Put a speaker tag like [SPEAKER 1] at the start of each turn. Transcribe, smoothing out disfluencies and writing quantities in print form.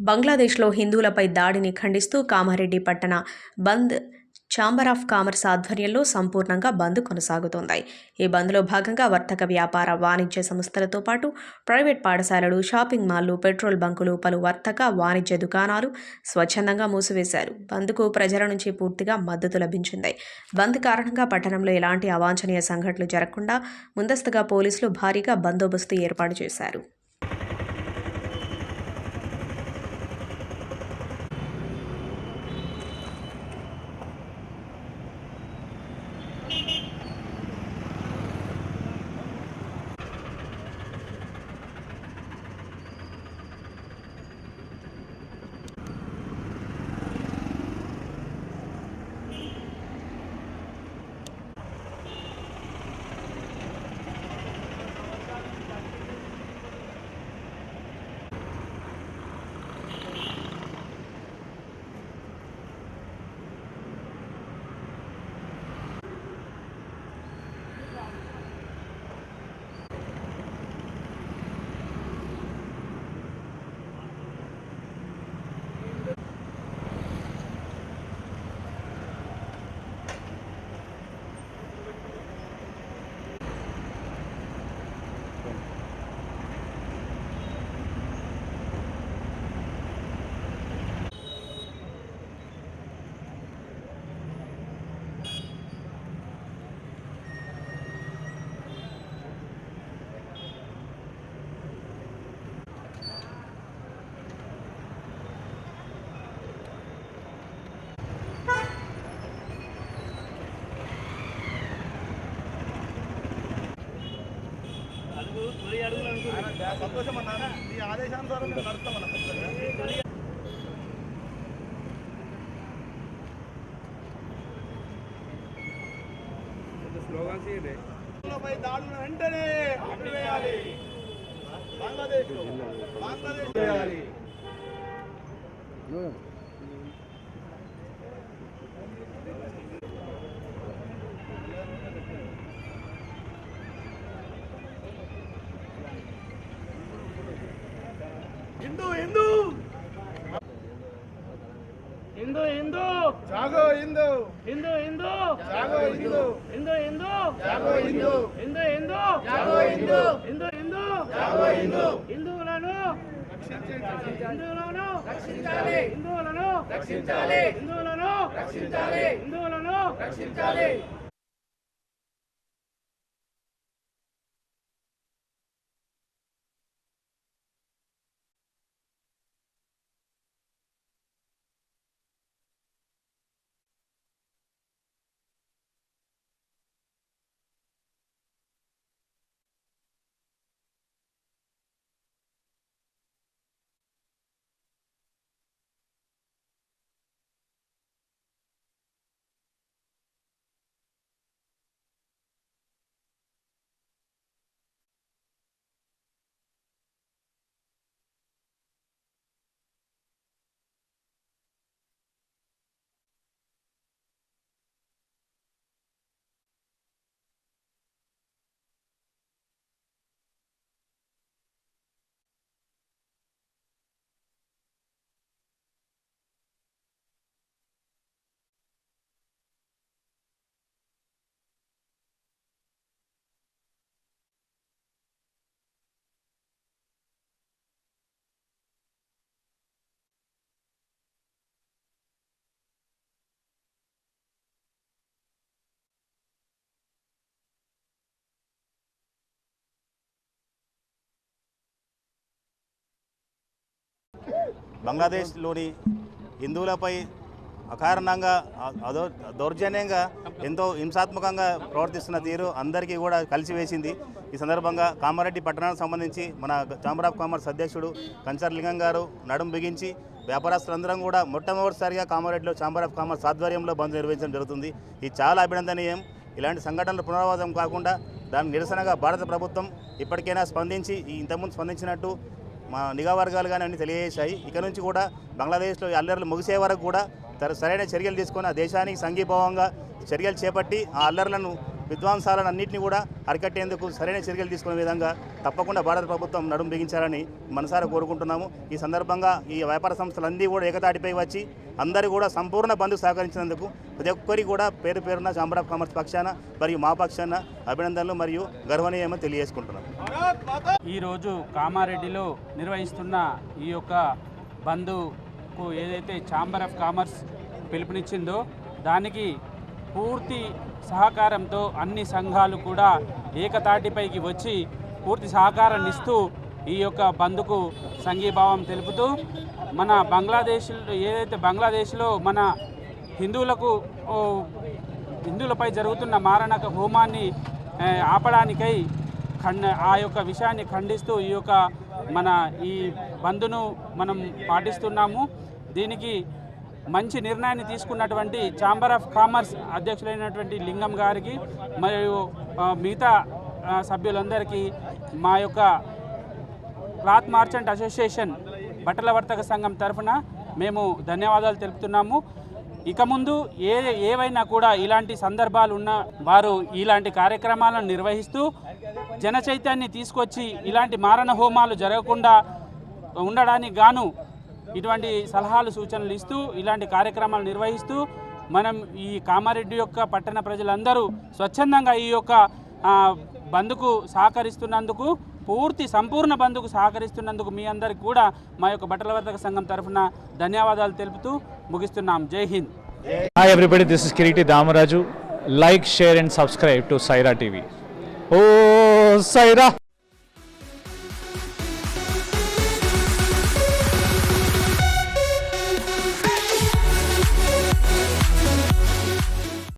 [SPEAKER 1] బంగ్లాదేశ్లో హిందువులపై దాడిని ఖండిస్తూ కామారెడ్డి పట్టణ బంద్ ఛాంబర్ ఆఫ్ కామర్స్ ఆధ్వర్యంలో సంపూర్ణంగా బంద్ కొనసాగుతోంది. ఈ బంద్లో భాగంగా వర్తక వ్యాపార వాణిజ్య సంస్థలతో పాటు ప్రైవేట్ పాఠశాలలు, షాపింగ్ మాల్లు, పెట్రోల్ బంకులు, పలు వర్తక వాణిజ్య దుకాణాలు స్వచ్ఛందంగా మూసివేశారు. బంద్కు ప్రజల నుంచి పూర్తిగా మద్దతు లభించింది. బంద్ కారణంగా పట్టణంలో ఎలాంటి అవాంఛనీయ సంఘటనలు జరగకుండా ముందస్తుగా పోలీసులు భారీగా బందోబస్తు ఏర్పాటు చేశారు.
[SPEAKER 2] సంతోషం అన్న ఈ ఆదేశానుసారం మేము నడుస్తామన్న స్లోగన్స్పై దాడులను వెంటనే ఆపివేయాలి. బంగ్లాదేశ్ చేయాలి. हिंदू हिंदू
[SPEAKER 3] हिंदू हिंदू
[SPEAKER 2] जागो हिंदू
[SPEAKER 3] हिंदू हिंदू
[SPEAKER 2] जागो हिंदू
[SPEAKER 3] हिंदू हिंदू
[SPEAKER 2] जागो हिंदू
[SPEAKER 3] हिंदू हिंदू
[SPEAKER 2] जागो हिंदू
[SPEAKER 3] हिंदू हिंदू
[SPEAKER 2] जागो हिंदू
[SPEAKER 3] హిందువులను హిందువులను
[SPEAKER 2] రక్షించాలి
[SPEAKER 3] హిందువులను
[SPEAKER 2] రక్షించాలి
[SPEAKER 3] హిందువులను
[SPEAKER 2] రక్షించాలి
[SPEAKER 3] హిందువులను
[SPEAKER 2] రక్షించాలి.
[SPEAKER 4] బంగ్లాదేశ్లోని హిందువులపై అకారణంగా దౌర్జన్యంగా ఎంతో హింసాత్మకంగా ప్రవర్తిస్తున్న తీరు అందరికీ కూడా కలిసివేసింది. ఈ సందర్భంగా కామారెడ్డి పట్టణానికి సంబంధించి మన ఛాంబర్ ఆఫ్ కామర్స్ అధ్యక్షుడు కంచర్లింగం గారు నడుం బిగించి వ్యాపారస్తులందరం కూడా మొట్టమొదటిసారిగా కామారెడ్డిలో ఛాంబర్ ఆఫ్ కామర్స్ ఆధ్వర్యంలో బంద్ నిర్వహించడం జరుగుతుంది. ఇది చాలా అభినందనీయం. ఇలాంటి సంఘటనలు పునరావృతం కాకుండా దాని నిరసనగా భారత ప్రభుత్వం ఇప్పటికైనా స్పందించి ఇంతకుముందు స్పందించినట్టు మా నిఘా వర్గాలు కానీ అన్ని తెలియజేశాయి. ఇక నుంచి కూడా బంగ్లాదేశ్లో అల్లర్లు ముగిసే వరకు కూడా సరైన చర్యలు తీసుకొని ఆ దేశానికి సంఘీభావంగా చర్యలు చేపట్టి ఆ అల్లర్లను విధ్వంసాలను అన్నింటినీ కూడా అరికట్టేందుకు సరైన చర్యలు తీసుకునే విధంగా తప్పకుండా భారత ప్రభుత్వం నడుం బిగించాలని మనసారా కోరుకుంటున్నాము. ఈ సందర్భంగా ఈ వ్యాపార సంస్థలన్నీ కూడా ఏకతాటిపై వచ్చి అందరూ కూడా సంపూర్ణ బంధుకు సహకరించినందుకు ప్రతి ఒక్కరికి కూడా పేరు పేరున ఛాంబర్ ఆఫ్ కామర్స్ పక్షాన మరియు మా పక్షాన అభినందనలు మరియు గర్వనీయమని తెలియజేసుకుంటున్నాం.
[SPEAKER 5] ఈరోజు కామారెడ్డిలో నిర్వహిస్తున్న ఈ యొక్క బంద్కు ఏదైతే ఛాంబర్ ఆఫ్ కామర్స్ పిలుపునిచ్చిందో దానికి పూర్తి సహకారంతో అన్ని సంఘాలు కూడా ఏకతాటిపైకి వచ్చి పూర్తి సహకారాన్ని ఇస్తూ ఈ యొక్క బంద్కు సంఘీభావం తెలుపుతూ మన బంగ్లాదేశ్లో మన హిందువులపై జరుగుతున్న మారణక హోమాన్ని ఆపడానికై ఆ యొక్క విషయాన్ని ఖండిస్తూ ఈ బంద్ను మనం పాటిస్తున్నాము. దీనికి మంచి నిర్ణయాన్ని తీసుకున్నటువంటి ఛాంబర్ ఆఫ్ కామర్స్ అధ్యక్షులైనటువంటి లింగం గారికి మరియు మిగతా సభ్యులందరికీ మా యొక్క క్లాత్ మార్చెంట్ అసోసియేషన్ బట్టల వర్తక సంఘం తరఫున మేము ధన్యవాదాలు తెలుపుతున్నాము. ఇక ముందు ఏవైనా కూడా ఇలాంటి సందర్భాలు ఉన్న వారు ఇలాంటి కార్యక్రమాలను నిర్వహిస్తూ జన చైతన్యాన్ని తీసుకొచ్చి ఇలాంటి మారణ హోమాలు జరగకుండా ఉండడానికి గాను ఇటువంటి సలహాలు సూచనలు ఇస్తూ ఇలాంటి కార్యక్రమాలు నిర్వహిస్తూ మనం ఈ కామారెడ్డి యొక్క పట్టణ ప్రజలందరూ స్వచ్ఛందంగా ఈ యొక్క బంద్కు సహకరిస్తున్నందుకు సంపూర్ణ బంద్కు సహకరిస్తున్నందుకు మీ అందరికీ కూడా మా యొక్క బట్టల వర్తక సంఘం తరఫున ధన్యవాదాలు తెలుపుతూ ముగిస్తున్నాం. జై Hind.
[SPEAKER 6] Hi everybody, this is Kiriti Damaraju. Like, share and subscribe to Saira TV. Oh, Saira!